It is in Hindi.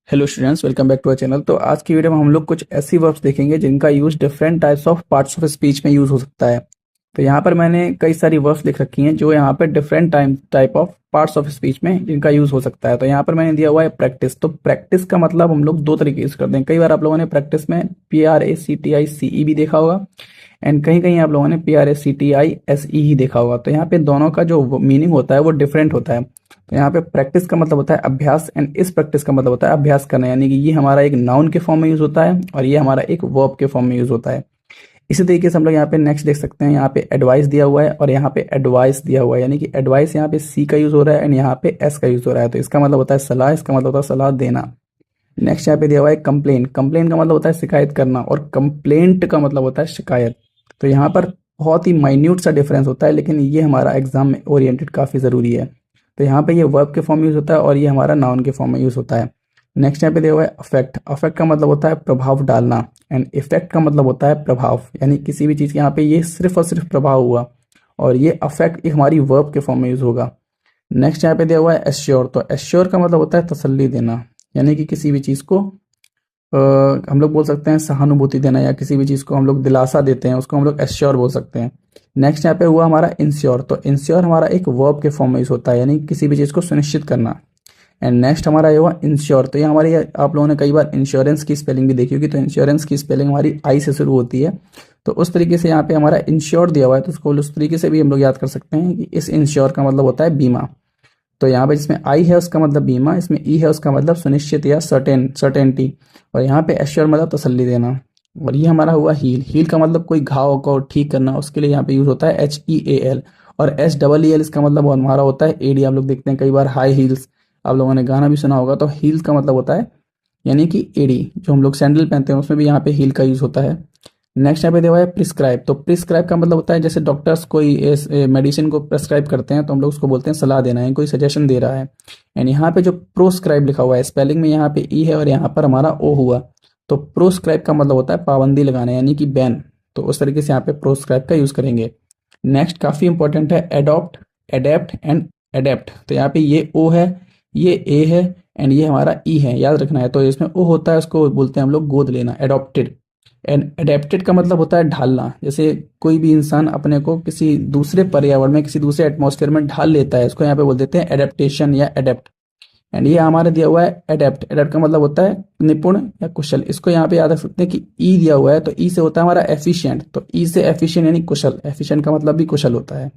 Hello students, welcome back to our channel. तो आज की वीडियो में हम लोग कुछ ऐसी वर्ब्स देखेंगे जिनका use different types of parts of speech में यूज हो सकता है। तो यहाँ पर मैंने कई सारी वर्ब्स लिख रखी हैं जो यहाँ पे different type of parts of speech में जिनका यूज हो सकता है। तो यहाँ पर मैंने दिया हुआ है प्रैक्टिस। तो प्रैक्टिस का मतलब हम लोग दो तरीके से करते हैं। कई बार आप लोगों ने प्रैक्टिस में PRACTICE भी देखा होगा एंड कहीं कहीं आप लोगों ने PRACTISE ही देखा होगा। तो यहाँ पे दोनों का जो मीनिंग होता है वो डिफरेंट होता है। तो यहाँ पे प्रैक्टिस का मतलब होता है अभ्यास एंड इस प्रैक्टिस का मतलब होता है अभ्यास करना, यानी कि ये हमारा एक नाउन के फॉर्म में यूज होता है और ये हमारा एक वर्ब के फॉर्म में यूज होता है। इसी तरीके से हम लोग यहाँ पे नेक्स्ट देख सकते हैं, यहाँ पे एडवाइस दिया हुआ है और यहाँ पे एडवाइस दिया हुआ है, यानी कि एडवाइस यहाँ पे सी का यूज हो रहा है एंड यहाँ पे एस का यूज हो रहा है। तो इसका मतलब होता है सलाह, इसका मतलब होता है सलाह देना। नेक्स्ट यहाँ पे दिया हुआ है कंप्लेन। कंप्लेन का मतलब होता है शिकायत करना और कंप्लेंट का मतलब होता है शिकायत। तो यहाँ पर बहुत ही माइन्यूट सा डिफरेंस होता है, लेकिन ये हमारा एग्जाम में ओरिएंटेड काफ़ी ज़रूरी है। तो यहाँ पे ये वर्ब के फॉर्म में यूज़ होता है और ये हमारा नाउन के फॉर्म में यूज़ होता है। नेक्स्ट यहाँ पे दिया हुआ है अफेक्ट। अफेक्ट का मतलब होता है प्रभाव डालना एंड इफेक्ट का मतलब होता है प्रभाव, यानी किसी भी चीज़ के यहाँ पे ये सिर्फ और सिर्फ प्रभाव हुआ और ये अफेक्ट एक हमारी वर्ब के फॉर्म में यूज़ होगा। नेक्स्ट यहाँ पे दिया हुआ है एश्योर। तो एश्योर का मतलब होता है तसल्ली देना, यानी कि किसी भी चीज़ को हम लोग बोल सकते हैं सहानुभूति देना, या किसी भी चीज़ को हम लोग दिलासा देते हैं उसको हम लोग एश्योर बोल सकते हैं। नेक्स्ट यहाँ पे हुआ हमारा इंश्योर। तो इंश्योर हमारा एक वर्ब के फॉर्म में यूज होता है, यानी किसी भी चीज़ को सुनिश्चित करना। एंड नेक्स्ट हमारा ये हुआ इंश्योर। तो ये हमारी आप लोगों ने कई बार इंश्योरेंस की स्पेलिंग भी देखी होगी। तो इंश्योरेंस की स्पेलिंग हमारी आई से शुरू होती है। तो उस तरीके से यहाँ पे हमारा इंश्योर दिया हुआ है, तो उसको उस तरीके से भी हम लोग याद कर सकते हैं कि इस इंश्योर का मतलब होता है बीमा। तो यहाँ पे जिसमें आई है उसका मतलब बीमा, इसमें ई है उसका मतलब सुनिश्चित या सर्टेनिटी, और यहाँ पे एश्योर मतलब तसल्ली देना। और ये हमारा हुआ हील। हील का मतलब कोई घाव को ठीक करना, उसके लिए यहाँ पे यूज होता है HEAL। और SEEL इसका मतलब हमारा होता है एडी। आप लोग देखते हैं कई बार हाई हील्स, आप लोगों ने गाना भी सुना होगा। तो हील का मतलब होता है यानी कि एडी, जो हम लोग सैंडल पहनते हैं उसमें भी यहाँ पे हील का यूज होता है। नेक्स्ट यहाँ पे दिया हुआ है प्रिस्क्राइब। तो प्रिस्क्राइब का मतलब होता है जैसे डॉक्टर्स कोई मेडिसिन को प्रेस्क्राइब करते हैं तो हम लोग उसको बोलते हैं सलाह देना है, कोई सजेशन दे रहा है। एंड यहाँ पे जो प्रोस्क्राइब लिखा हुआ है स्पेलिंग में यहाँ पे ई है और यहाँ पर हमारा ओ हुआ। तो प्रोस्क्राइब का मतलब होता है पाबंदी लगाना, यानी कि बैन। तो उस तरीके से यहाँ पे प्रोस्क्राइब का यूज करेंगे। नेक्स्ट काफी इंपॉर्टेंट है एडॉप्ट, एडेप्ट एंड एडेप्ट। तो यहाँ पे ये ओ है, ये ए है एंड ये हमारा ई है, याद रखना है। तो इसमें ओ होता है उसको बोलते हैं हम लोग गोद लेना, एडॉप्टेड। एंड एडेप्टेड का मतलब होता है ढालना, जैसे कोई भी इंसान अपने को किसी दूसरे पर्यावरण में किसी दूसरे एटमॉस्फेयर में ढाल लेता है, उसको यहाँ पे बोल देते हैं एडेप्टेशन या एडेप्ट। एंड ये हमारे दिया हुआ है एडेप्ट। एडेप्ट का मतलब होता है निपुण या कुशल। इसको यहाँ पे याद रख सकते हैं कि ई दिया हुआ है, तो ई से होता है हमारा एफिशिएंट। तो ई से एफिशिएंट यानी कुशल, एफिशिएंट का मतलब भी कुशल होता है।